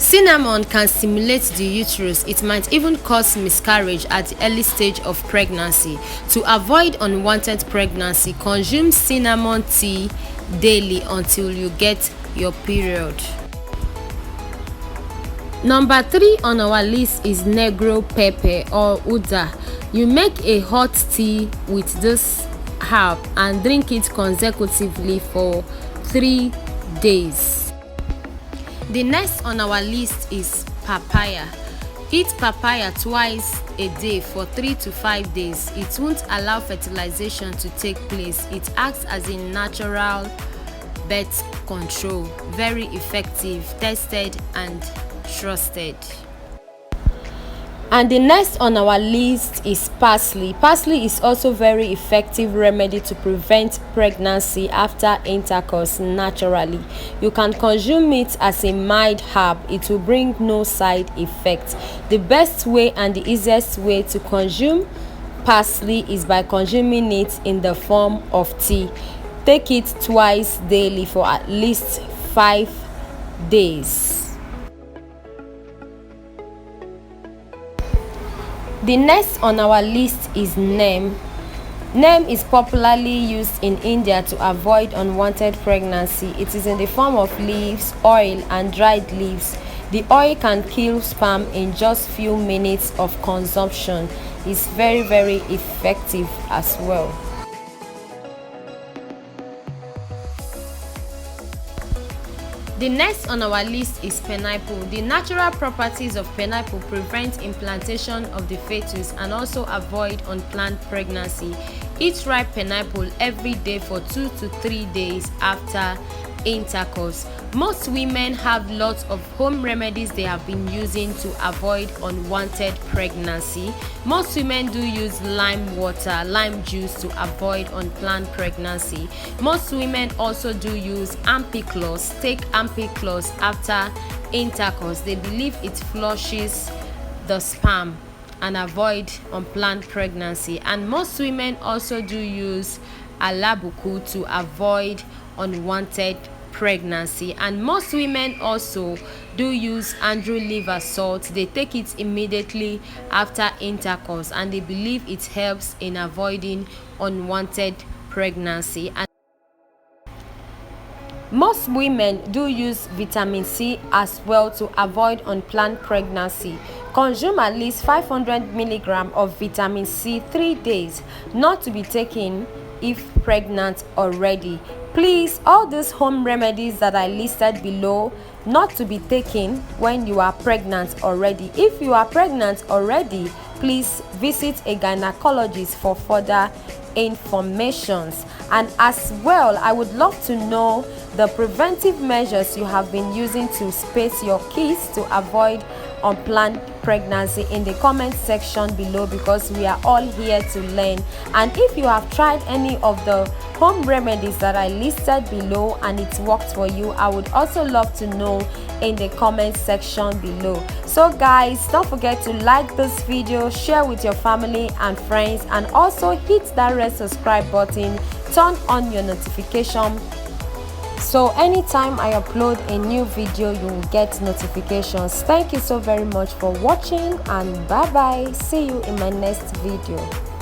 Cinnamon can stimulate the uterus. It might even cause miscarriage at the early stage of pregnancy. To avoid unwanted pregnancy, consume cinnamon tea daily until you get your period. Number 3 on our list is negro pepper or uda. You make a hot tea with this herb and drink it consecutively for 3 days. The next on our list is papaya. Eat papaya twice a day for 3 to 5 days. It won't allow fertilization to take place. It acts as a natural birth control. Very effective, tested and trusted. And the next on our list is parsley. Parsley is also very effective remedy to prevent pregnancy after intercourse naturally. You can consume it as a mild herb. It will bring no side effects. The best way and the easiest way to consume parsley is by consuming it in the form of tea. Take it twice daily for at least 5 days. The next on our list is neem. Neem is popularly used in India to avoid unwanted pregnancy. It is in the form of leaves, oil, and dried leaves. The oil can kill sperm in just few minutes of consumption. It's very, very effective as well. The next on our list is pineapple. The natural properties of pineapple prevent implantation of the fetus and also avoid unplanned pregnancy. Eat ripe pineapple every day for 2 to 3 days after intercourse. Most women have lots of home remedies they have been using to avoid unwanted pregnancy. Most women do use lime water, lime juice to avoid unplanned pregnancy. Most women also do use ampiclox. Take ampiclox after intercourse. They believe it flushes the sperm and avoid unplanned pregnancy. And most women also do use alabuku to avoid unwanted pregnancy. And most women also do use andrew liver salt. They take it immediately after intercourse and they believe it helps in avoiding unwanted pregnancy. And most women do use vitamin C as well to avoid unplanned pregnancy. Consume at least 500 milligrams of vitamin C 3 days, not to be taken if pregnant already. Please, all these home remedies that I listed below, not to be taken when you are pregnant already. If you are pregnant already, please visit a gynecologist for further informations. And as well, I would love to know the preventive measures you have been using to space your kids to avoid unplanned pregnancy in the comment section below, because we are all here to learn. And if you have tried any of the home remedies that I listed below and it worked for you, I would also love to know in the comment section below. So guys, don't forget to like this video, share with your family and friends, and also hit that red subscribe button, turn on your notification so anytime I upload a new video you will get notifications. Thank you so very much for watching, and bye bye. See you in my next video.